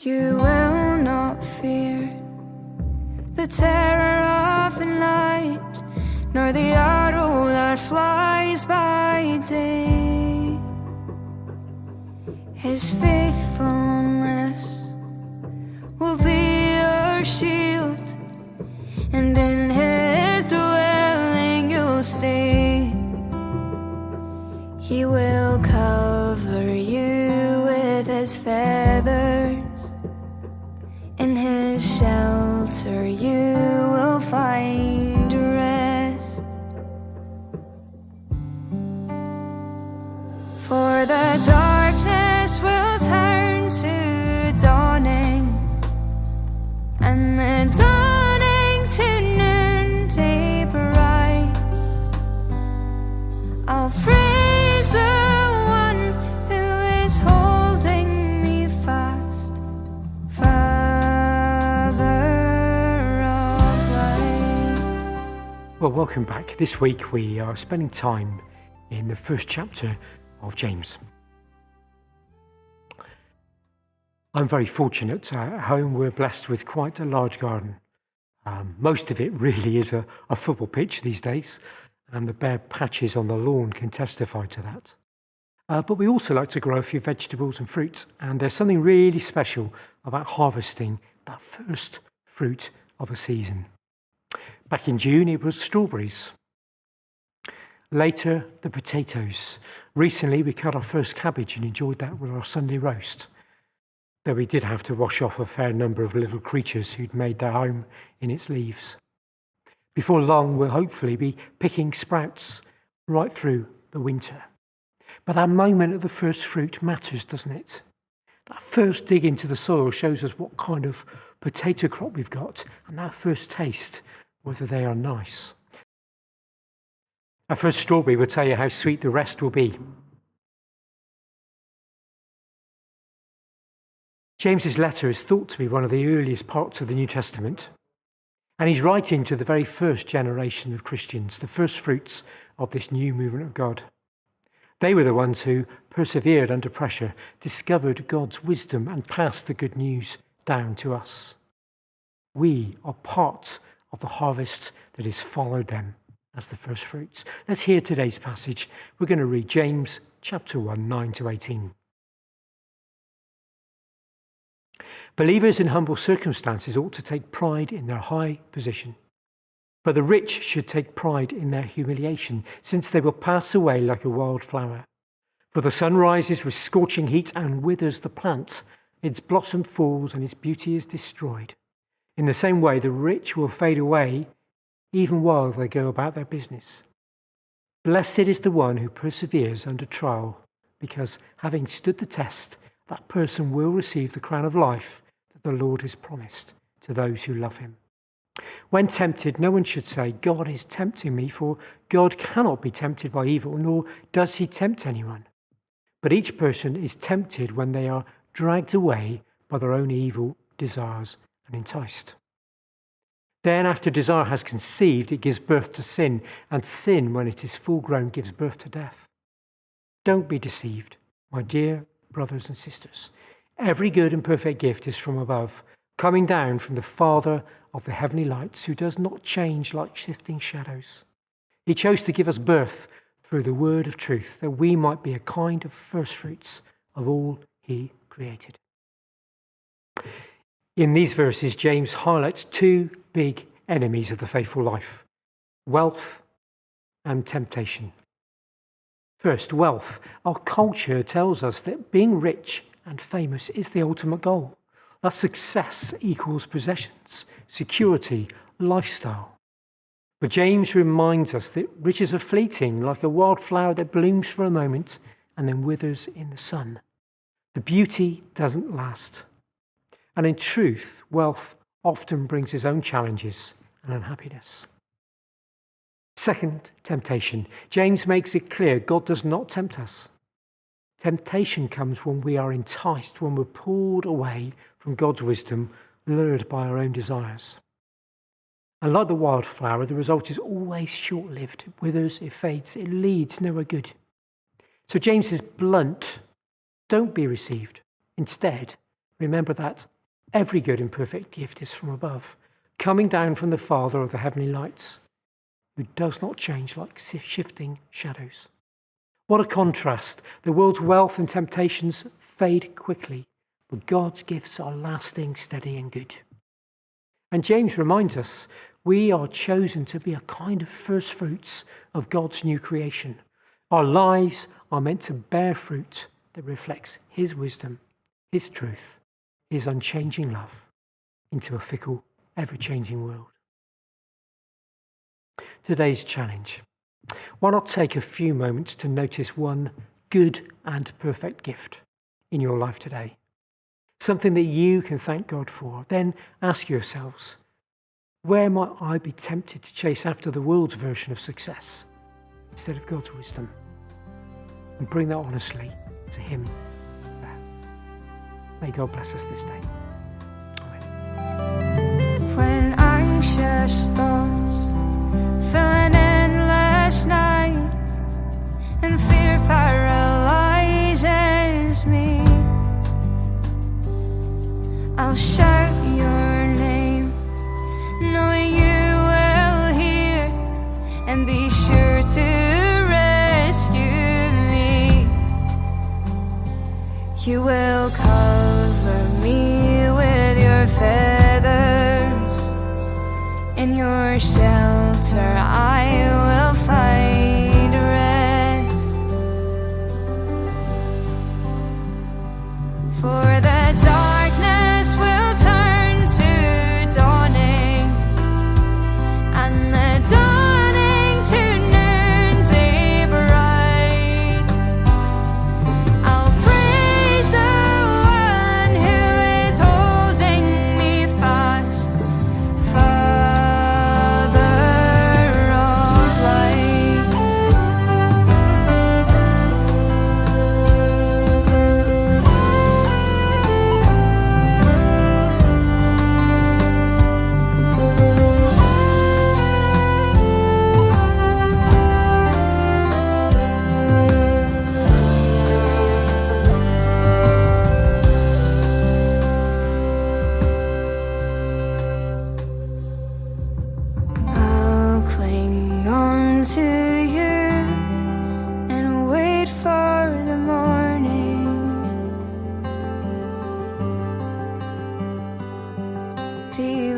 You will not fear the terror of the night, nor the arrow that flies by day. His faithfulness will be your shield, and in his dwelling you'll stay. He will cover you with his feathers, in his shelter you will find rest. For the darkness will turn to dawning, and the dawning to noonday bright. I'll praise the one who is holding me fast, Well, welcome back. This week we are spending time in the first chapter of James. I'm very fortunate. At home we're blessed with quite a large garden. Most of it really is a football pitch these days, and the bare patches on the lawn can testify to that. But we also like to grow a few vegetables and fruit, and there's something really special about harvesting that first fruit of a season. Back in June, it was strawberries. Later, the potatoes. Recently, we cut our first cabbage and enjoyed that with our Sunday roast, though we did have to wash off a fair number of little creatures who'd made their home in its leaves. Before long, we'll hopefully be picking sprouts right through the winter. But that moment of the first fruit matters, doesn't it? That first dig into the soil shows us what kind of potato crop we've got, and that first taste, whether they are nice. Our first strawberry will tell you how sweet the rest will be. James's letter is thought to be one of the earliest parts of the New Testament, and he's writing to the very first generation of Christians, the first fruits of this new movement of God. They were the ones who persevered under pressure, discovered God's wisdom, and passed the good news down to us. We are part of the harvest that has followed them as the first fruits. Let's hear today's passage. We're going to read James chapter 1, 9 to 18. Believers in humble circumstances ought to take pride in their high position, but the rich should take pride in their humiliation, since they will pass away like a wild flower. For the sun rises with scorching heat and withers the plant. Its blossom falls and its beauty is destroyed. In the same way, the rich will fade away even while they go about their business. Blessed is the one who perseveres under trial, because having stood the test, that person will receive the crown of life that the Lord has promised to those who love him. When tempted, no one should say, God is tempting me, for God cannot be tempted by evil, nor does he tempt anyone. But each person is tempted when they are dragged away by their own evil desires and enticed. Then, after desire has conceived, it gives birth to sin, and sin, when it is full grown, gives birth to death. Don't be deceived, my dear brothers and sisters. Every good and perfect gift is from above, coming down from the Father of the heavenly lights, who does not change like shifting shadows. He chose to give us birth through the word of truth, that we might be a kind of first fruits of all he created. In these verses, James highlights two big enemies of the faithful life: wealth and temptation. First, wealth. Our culture tells us that being rich and famous is the ultimate goal. That success equals possessions, security, lifestyle. But James reminds us that riches are fleeting, like a wildflower that blooms for a moment and then withers in the sun. The beauty doesn't last. And in truth, wealth often brings its own challenges and unhappiness. Second, temptation. James makes it clear God does not tempt us. Temptation comes when we are enticed, when we're pulled away from God's wisdom, lured by our own desires. And like the wildflower, the result is always short-lived. It withers, it fades, it leads nowhere good. So James is blunt. Don't be deceived. Instead, Remember that every good and perfect gift is from above, coming down from the Father of the heavenly lights, who does not change like shifting shadows. What a contrast! The world's wealth and temptations fade quickly, but God's gifts are lasting, steady, and good. And James reminds us we are chosen to be a kind of first fruits of God's new creation. Our lives are meant to bear fruit that reflects his wisdom, his truth, his unchanging love into a fickle, ever-changing world. Today's challenge. Why not take a few moments to notice one good and perfect gift in your life today? Something that you can thank God for. Then ask yourselves, where might I be tempted to chase after the world's version of success instead of God's wisdom? And bring that honestly to him there. May God bless us this day. Amen. When anxious thoughts fill an endless night and fear paralyzes me, I'll shout your name, knowing you will hear and be sure to rescue me. You will cover me with your feathers, in your shelter I will find rest. For the darkness will turn to dawning, and the dawning to noonday bright. I'll praise the one who is holding me fast, Father of light. I'll cling on to you and wait for the morning. Do you